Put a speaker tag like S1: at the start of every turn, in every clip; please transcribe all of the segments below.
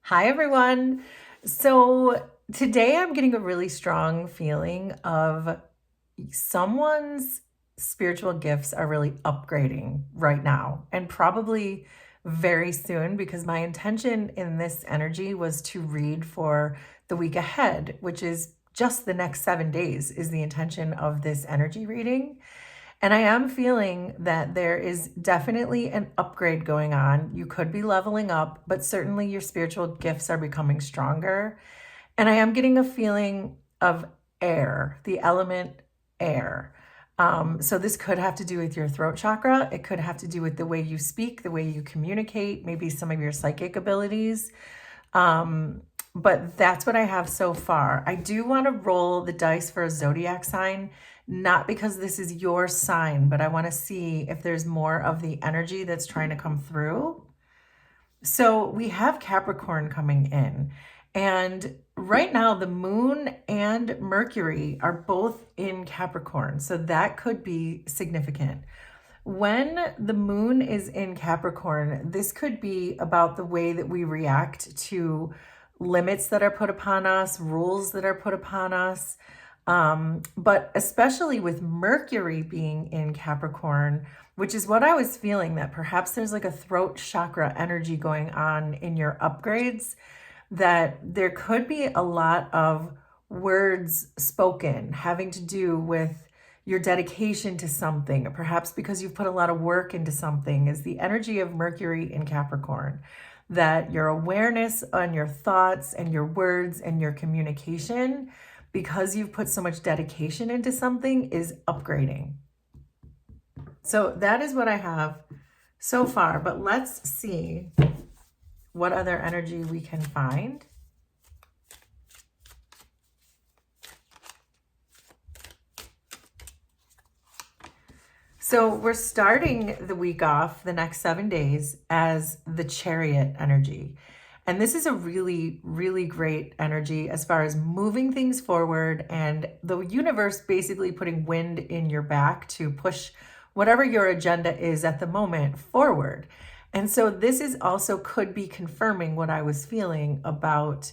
S1: Hi, everyone. So today I'm getting a really strong feeling of someone's spiritual gifts are really upgrading right now and probably very soon because my intention in this energy was to read for the week ahead, which is just the next 7 days, is the intention of this energy reading. And I am feeling that there is definitely an upgrade going on. You could be leveling up, but certainly your spiritual gifts are becoming stronger. And I am getting a feeling of air, the element air. So this could have to do with your throat chakra. It could have to do with the way you speak, the way you communicate, maybe some of your psychic abilities. Um, but that's what I have so far. I do want to roll the dice for a zodiac sign, not because this is your sign, but I want to see if there's more of the energy that's trying to come through. So we have Capricorn coming in, and right now the moon and Mercury are both in Capricorn. So that could be significant. When the moon is in Capricorn, this could be about the way that we react to limits that are put upon us, rules that are put upon us. But especially with Mercury being in Capricorn, which is what I was feeling, that perhaps there's like a throat chakra energy going on in your upgrades, that there could be a lot of words spoken having to do with your dedication to something, perhaps because you've put a lot of work into something, is the energy of Mercury in Capricorn. That your awareness on your thoughts and your words and your communication, because you've put so much dedication into something, is upgrading. So that is what I have so far, but let's see what other energy we can find. So we're starting the week off, the next 7 days, as the Chariot energy. And this is a really, really great energy as far as moving things forward and the universe basically putting wind in your back to push whatever your agenda is at the moment forward. And so this is also could be confirming what I was feeling about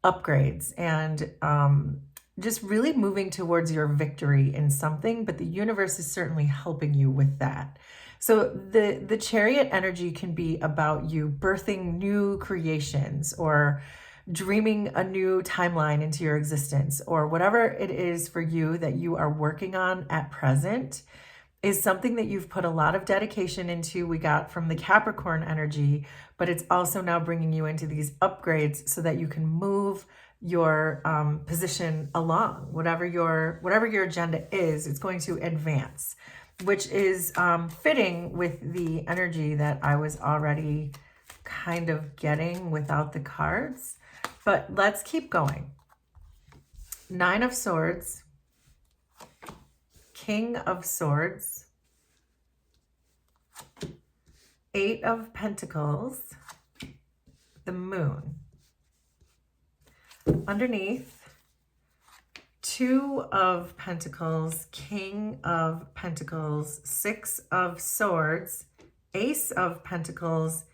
S1: upgrades and just really moving towards your victory in something, but the universe is certainly helping you with that. So the Chariot energy can be about you birthing new creations or dreaming a new timeline into your existence, or whatever it is for you that you are working on at present is something that you've put a lot of dedication into. We got from the Capricorn energy, but it's also now bringing you into these upgrades so that you can move your position along. Whatever your agenda is, it's going to advance, which is fitting with the energy that I was already kind of getting without the cards. But let's keep going. 9 of Swords, King of Swords, 8 of Pentacles, the Moon. Underneath, 2 of Pentacles, King of Pentacles, 6 of Swords, Ace of Pentacles,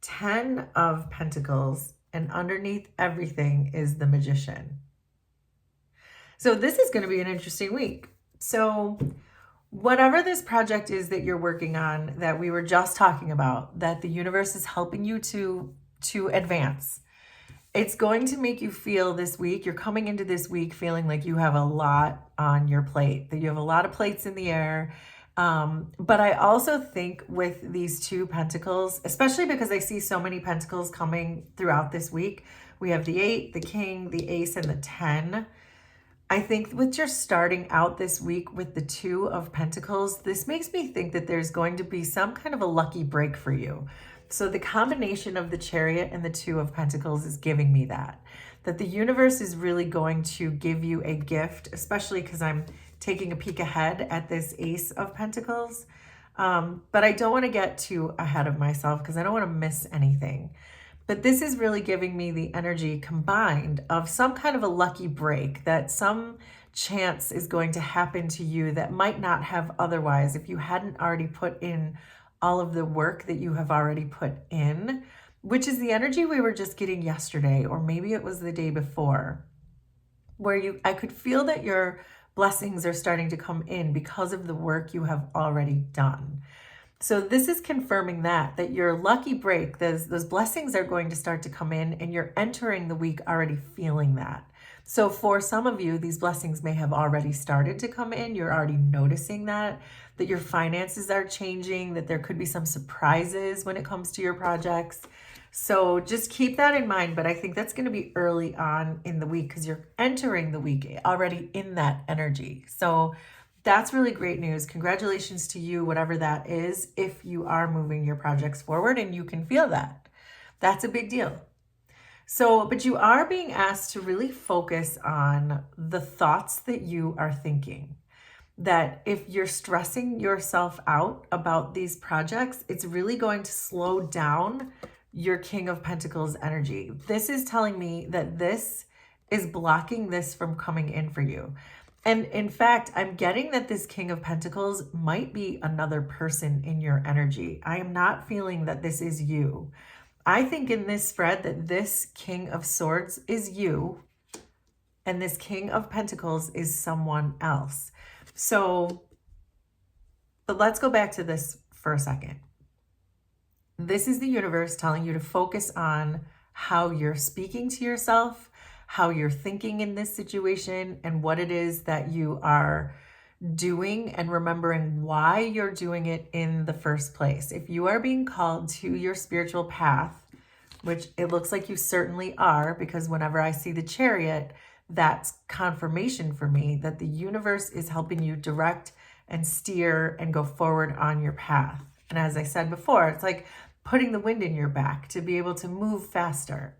S1: 10 of Pentacles, and underneath everything is the Magician. So this is going to be an interesting week. So whatever this project is that you're working on, that we were just talking about, that the universe is helping you to advance, it's going to make you feel this week, you're coming into this week feeling like you have a lot on your plate, that you have a lot of plates in the air. But I also think with these 2 pentacles, especially because I see so many pentacles coming throughout this week, we have the 8, the King, the Ace, and the 10. I think with your starting out this week with the 2 of Pentacles, this makes me think that there's going to be some kind of a lucky break for you. So the combination of the Chariot and the 2 of Pentacles is giving me that the universe is really going to give you a gift, especially because I'm taking a peek ahead at this Ace of Pentacles. But I don't want to get too ahead of myself because I don't want to miss anything. But this is really giving me the energy combined of some kind of a lucky break, that some chance is going to happen to you that might not have otherwise if you hadn't already put in all of the work that you have already put in. which is the energy we were just getting yesterday, or maybe it was the day before, where I could feel that your blessings are starting to come in because of the work you have already done. So this is confirming that your lucky break, those blessings are going to start to come in, and you're entering the week already feeling that. So for some of you, these blessings may have already started to come in. You're already noticing that your finances are changing, that there could be some surprises when it comes to your projects. So just keep that in mind. But I think that's going to be early on in the week because you're entering the week already in that energy. So that's really great news. Congratulations to you, whatever that is, if you are moving your projects forward and you can feel that. That's a big deal. So, but you are being asked to really focus on the thoughts that you are thinking. That if you're stressing yourself out about these projects, it's really going to slow down your King of Pentacles energy. This is telling me that this is blocking this from coming in for you. And in fact, I'm getting that this King of Pentacles might be another person in your energy. I am not feeling that this is you. I think in this spread that this King of Swords is you, and this King of Pentacles is someone else. So, but let's go back to this for a second. This is the universe telling you to focus on how you're speaking to yourself, how you're thinking in this situation, and what it is that you are doing, and remembering why you're doing it in the first place. If you are being called to your spiritual path, which it looks like you certainly are, because whenever I see the Chariot, that's confirmation for me that the universe is helping you direct and steer and go forward on your path. And as I said before, it's like putting the wind in your back to be able to move faster.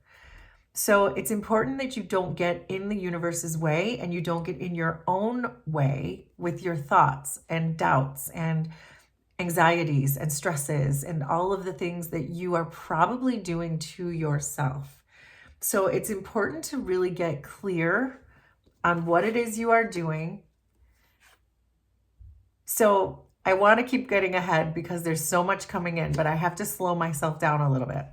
S1: So it's important that you don't get in the universe's way, and you don't get in your own way with your thoughts and doubts and anxieties and stresses and all of the things that you are probably doing to yourself. So it's important to really get clear on what it is you are doing. So I want to keep getting ahead because there's so much coming in, but I have to slow myself down a little bit.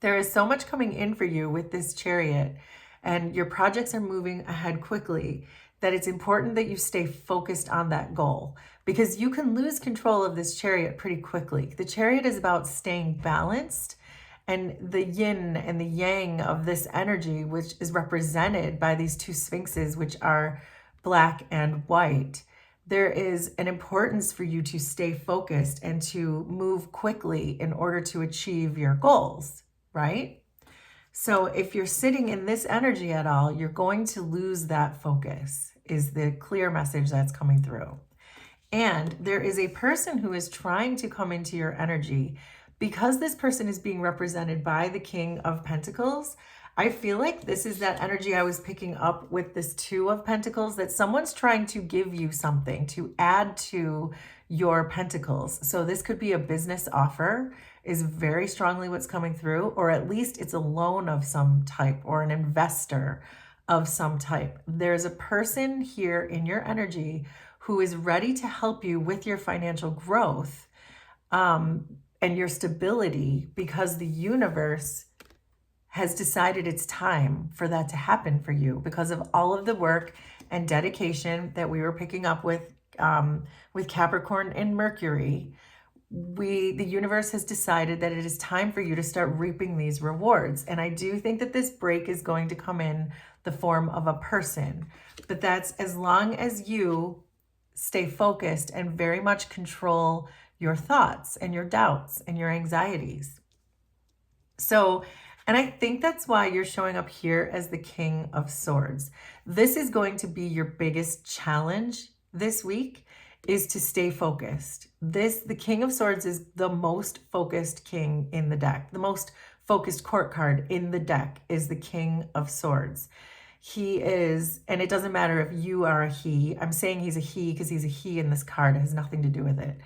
S1: There is so much coming in for you with this Chariot, and your projects are moving ahead quickly, that it's important that you stay focused on that goal, because you can lose control of this Chariot pretty quickly. The Chariot is about staying balanced, and the yin and the yang of this energy, which is represented by these two sphinxes, which are black and white. There is an importance for you to stay focused and to move quickly in order to achieve your goals, right? So if you're sitting in this energy at all, you're going to lose that focus, is the clear message that's coming through. And there is a person who is trying to come into your energy. Because this person is being represented by the King of Pentacles, I feel like this is that energy I was picking up with this Two of Pentacles, that someone's trying to give you something to add to your pentacles. So this could be a business offer, is very strongly what's coming through, or at least it's a loan of some type or an investor of some type. There's a person here in your energy who is ready to help you with your financial growth and your stability, because the universe has decided it's time for that to happen for you because of all of the work and dedication that we were picking up with Capricorn and Mercury. The universe has decided that it is time for you to start reaping these rewards. And I do think that this break is going to come in the form of a person, but that's as long as you stay focused and very much control your thoughts and your doubts and your anxieties. So, and I think that's why you're showing up here as the King of Swords. This is going to be your biggest challenge this week, is to stay focused. The King of Swords is the most focused king in the deck. The most focused court card in the deck is the King of Swords. He is, and it doesn't matter if you are a he. I'm saying he's a he because he's a he in this card. It has nothing to do with it.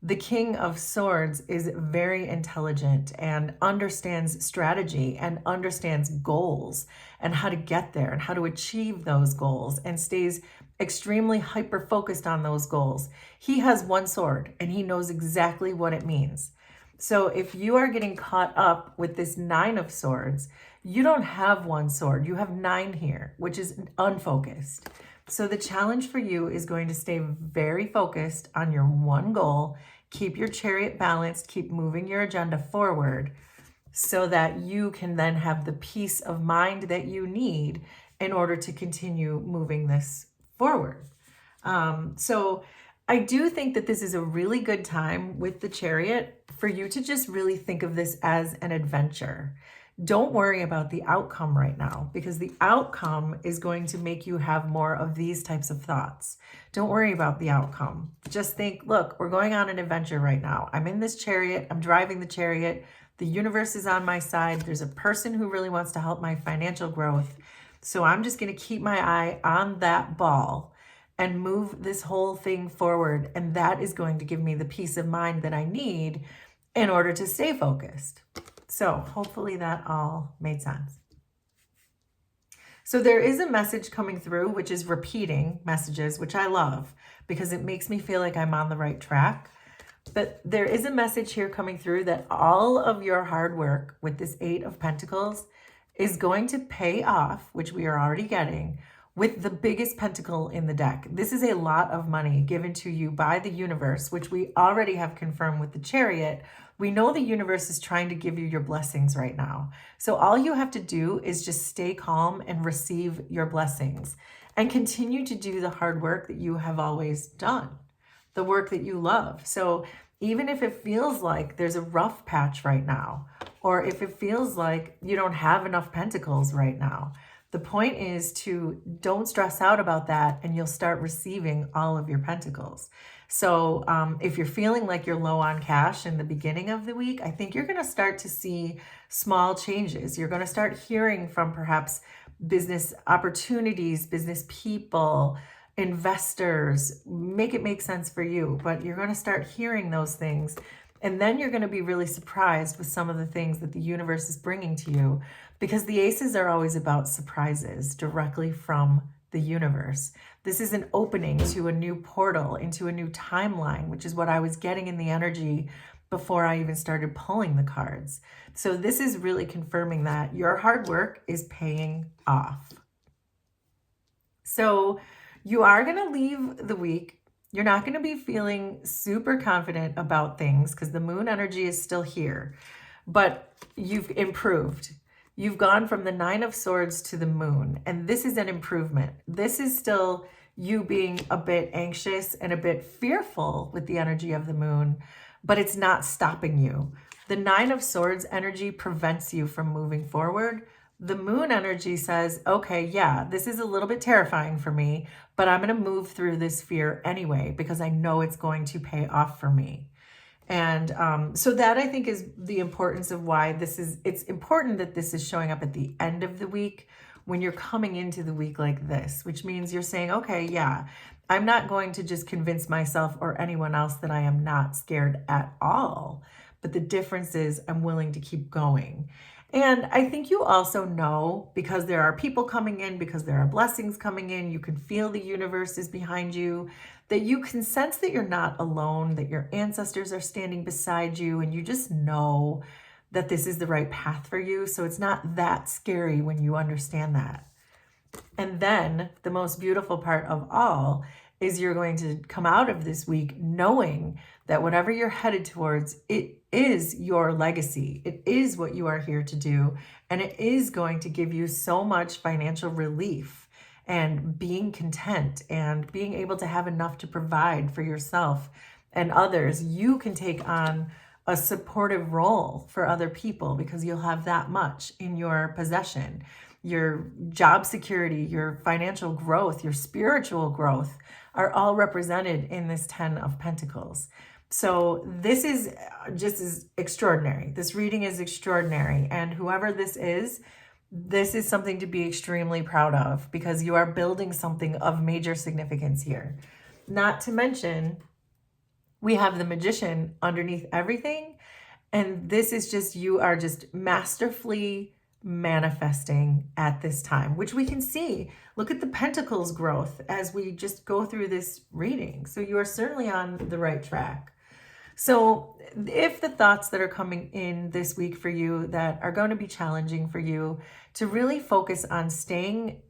S1: The King of Swords is very intelligent and understands strategy and understands goals and how to get there and how to achieve those goals, and stays extremely hyper-focused on those goals. He has one sword and he knows exactly what it means. So if you are getting caught up with this Nine of Swords, you don't have one sword. You have 9 here, which is unfocused. So the challenge for you is going to stay very focused on your one goal. Keep your chariot balanced, keep moving your agenda forward so that you can then have the peace of mind that you need in order to continue moving this forward. So I do think that this is a really good time with the chariot for you to just really think of this as an adventure. Don't worry about the outcome right now, because the outcome is going to make you have more of these types of thoughts. Don't worry about the outcome. Just think, look, we're going on an adventure right now. I'm in this chariot. I'm driving the chariot. The universe is on my side. There's a person who really wants to help my financial growth. So I'm just going to keep my eye on that ball and move this whole thing forward. And that is going to give me the peace of mind that I need in order to stay focused. So hopefully that all made sense. So there is a message coming through, which is repeating messages, which I love because it makes me feel like I'm on the right track. But there is a message here coming through that all of your hard work with this 8 of Pentacles is going to pay off, which we are already getting, with the biggest pentacle in the deck. This is a lot of money given to you by the universe, which we already have confirmed with the chariot. We know the universe is trying to give you your blessings right now. So all you have to do is just stay calm and receive your blessings and continue to do the hard work that you have always done, the work that you love. So even if it feels like there's a rough patch right now, or if it feels like you don't have enough pentacles right now, the point is to don't stress out about that, and you'll start receiving all of your pentacles. So if you're feeling like you're low on cash in the beginning of the week, I think you're going to start to see small changes. You're going to start hearing from perhaps business opportunities, business people, investors. Make it make sense for you, but you're going to start hearing those things. And then you're going to be really surprised with some of the things that the universe is bringing to you, because the aces are always about surprises directly from the universe. This is an opening to a new portal, into a new timeline, which is what I was getting in the energy before I even started pulling the cards. So this is really confirming that your hard work is paying off. So you are going to leave the week. You're not going to be feeling super confident about things because the moon energy is still here, but you've improved. You've gone from the 9 of Swords to the moon, and this is an improvement. This is still you being a bit anxious and a bit fearful with the energy of the moon, but it's not stopping you. The 9 of Swords energy prevents you from moving forward. The moon energy says, okay, yeah, this is a little bit terrifying for me, but I'm going to move through this fear anyway because I know it's going to pay off for me. And so that, I think, is the importance of why it's important that this is showing up at the end of the week when you're coming into the week like this, which means you're saying, okay, yeah, I'm not going to just convince myself or anyone else that I am not scared at all. But the difference is I'm willing to keep going. And I think you also know, because there are people coming in, because there are blessings coming in, you can feel the universe is behind you, that you can sense that you're not alone, that your ancestors are standing beside you, and you just know that this is the right path for you. So it's not that scary when you understand that. And then the most beautiful part of all is you're going to come out of this week knowing that whatever you're headed towards, it is your legacy. It is what you are here to do. And it is going to give you so much financial relief and being content and being able to have enough to provide for yourself and others. You can take on a supportive role for other people because you'll have that much in your possession. Your job security, your financial growth, your spiritual growth are all represented in this 10 of Pentacles. So this is just as extraordinary. This reading is extraordinary. And whoever this is something to be extremely proud of because you are building something of major significance here. Not to mention, we have the Magician underneath everything. And this is just, you are just masterfully manifesting at this time, which we can see. Look at the Pentacles growth as we just go through this reading. So you are certainly on the right track. So if the thoughts that are coming in this week for you that are going to be challenging for you, to really focus on staying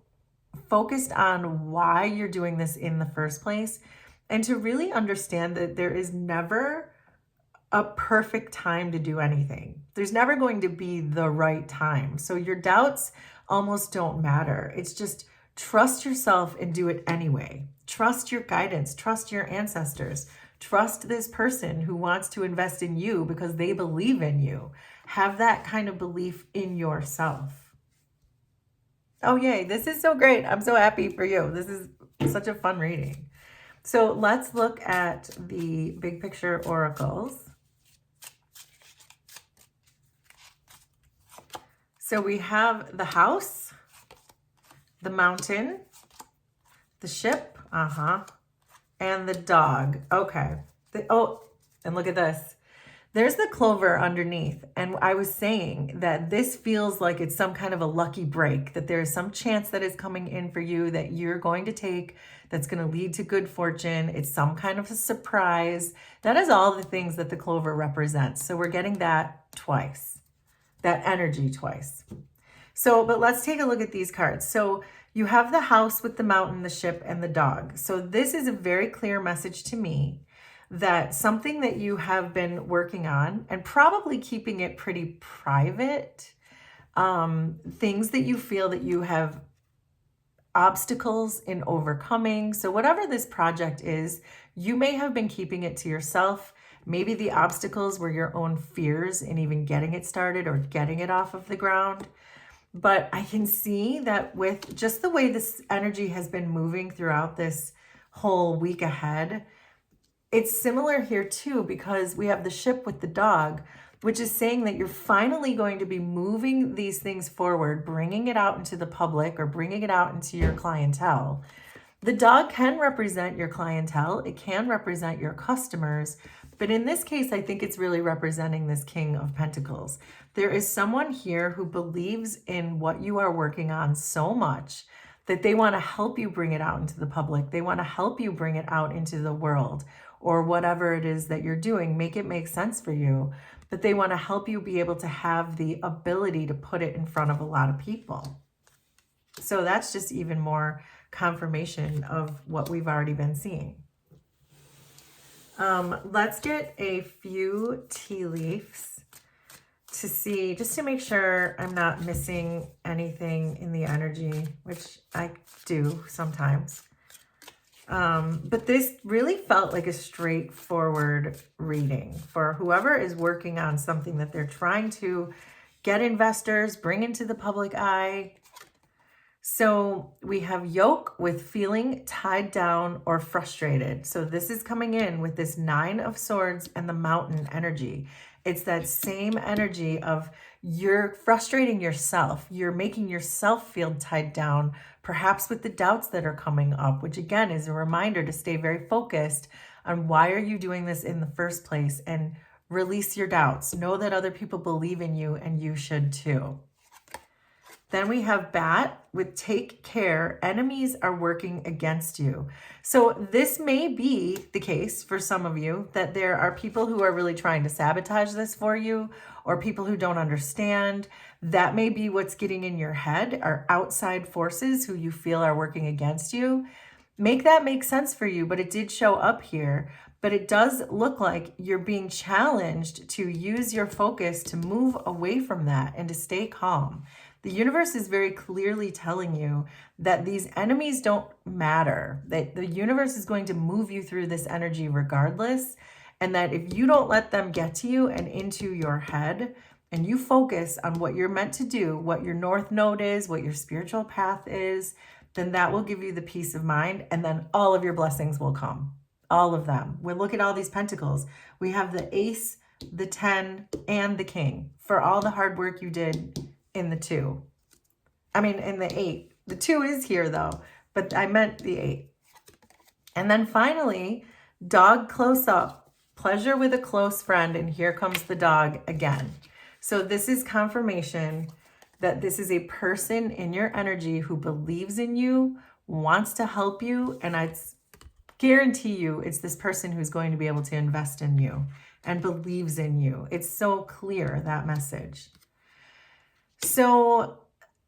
S1: focused on why you're doing this in the first place, and to really understand that there is never a perfect time to do anything. There's never going to be the right time. So your doubts almost don't matter. It's just trust yourself and do it anyway. Trust your guidance, trust your ancestors, trust this person who wants to invest in you because they believe in you. Have that kind of belief in yourself. Oh, yay. This is so great. I'm so happy for you. This is such a fun reading. So let's look at the big picture oracles. So we have the house, the mountain, the ship, and the dog. Okay. And look at this. There's the clover underneath. And I was saying that this feels like it's some kind of a lucky break, that there's some chance that is coming in for you that you're going to take that's going to lead to good fortune. It's some kind of a surprise. That is all the things that the clover represents. So we're getting that twice, that energy twice. So, but let's take a look at these cards. So you have the house with the mountain, the ship, and the dog. So this is a very clear message to me that something that you have been working on and probably keeping it pretty private, things that you feel that you have obstacles in overcoming. So whatever this project is, you may have been keeping it to yourself. Maybe the obstacles were your own fears in even getting it started or getting it off of the ground. But I can see that with just the way this energy has been moving throughout this whole week ahead, it's similar here too, because we have the ship with the dog, which is saying that you're finally going to be moving these things forward, bringing it out into the public or bringing it out into your clientele. The dog can represent your clientele. It can represent your customers. But in this case, I think it's really representing this King of Pentacles. There is someone here who believes in what you are working on so much that they want to help you bring it out into the public. They want to help you bring it out into the world, or whatever it is that you're doing, make it make sense for you. But they want to help you be able to have the ability to put it in front of a lot of people. So that's just even more confirmation of what we've already been seeing. Let's get a few tea leaves to see, just to make sure I'm not missing anything in the energy, which I do sometimes. But this really felt like a straightforward reading for whoever is working on something that they're trying to get investors, bring into the public eye. So we have yoke with feeling tied down or frustrated. So this is coming in with this 9 of Swords and the mountain energy. It's that same energy of you're frustrating yourself. You're making yourself feel tied down, perhaps with the doubts that are coming up, which again is a reminder to stay very focused on why are you doing this in the first place, and release your doubts. Know that other people believe in you and you should too. Then we have bat with take care. Enemies are working against you. So this may be the case for some of you, that there are people who are really trying to sabotage this for you, or people who don't understand. That may be what's getting in your head, are outside forces who you feel are working against you. Make that make sense for you, but it did show up here. But it does look like you're being challenged to use your focus to move away from that and to stay calm. The universe is very clearly telling you that these enemies don't matter, that the universe is going to move you through this energy regardless, and that if you don't let them get to you and into your head, and you focus on what you're meant to do, what your north node is, what your spiritual path is, then that will give you the peace of mind, and then all of your blessings will come. All of them. We look at all these pentacles. We have the ace, the 10, and the king for all the hard work you did in the 2. I mean, in the 8. The 2 is here though, but I meant the 8. And then finally, dog close up, pleasure with a close friend, and here comes the dog again. So this is confirmation that this is a person in your energy who believes in you, wants to help you, and I guarantee you it's this person who's going to be able to invest in you and believes in you. It's so clear, that message. So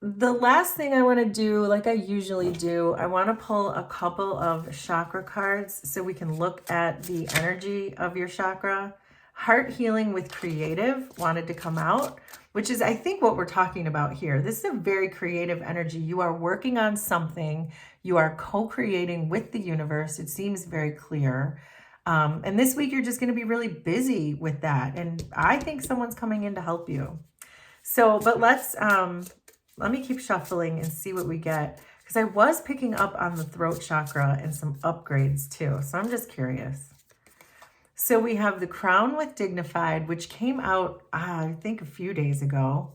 S1: the last thing I want to do, like I usually do, I want to pull a couple of chakra cards so we can look at the energy of your chakra. Heart healing with creative wanted to come out, which is, I think, what we're talking about here. This is a very creative energy. You are working on something. You are co-creating with the universe. It seems very clear. And this week, you're just going to be really busy with that. And I think someone's coming in to help you. So, but let me keep shuffling and see what we get, because I was picking up on the throat chakra and some upgrades too. So I'm just curious. So we have the crown with dignified, which came out, I think, a few days ago.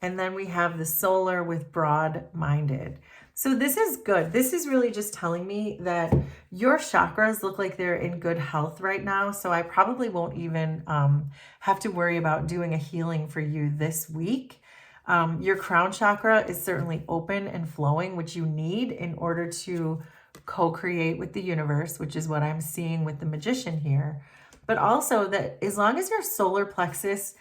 S1: And then we have the solar with broad-minded. So this is good. This is really just telling me that your chakras look like they're in good health right now. So I probably won't even have to worry about doing a healing for you this week. Your crown chakra is certainly open and flowing, which you need in order to co-create with the universe, which is what I'm seeing with the magician here. But also that as long as your solar plexus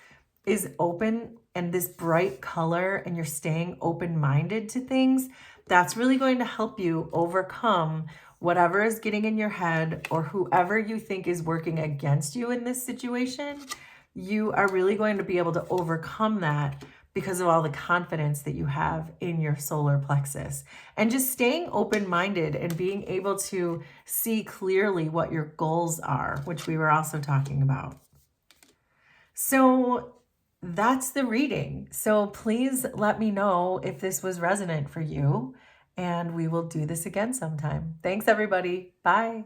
S1: is open and this bright color and you're staying open-minded to things, that's really going to help you overcome whatever is getting in your head or whoever you think is working against you in this situation. You are really going to be able to overcome that because of all the confidence that you have in your solar plexus. And just staying open-minded and being able to see clearly what your goals are, which we were also talking about. So that's the reading. So please let me know if this was resonant for you, and we will do this again sometime. Thanks, everybody. Bye.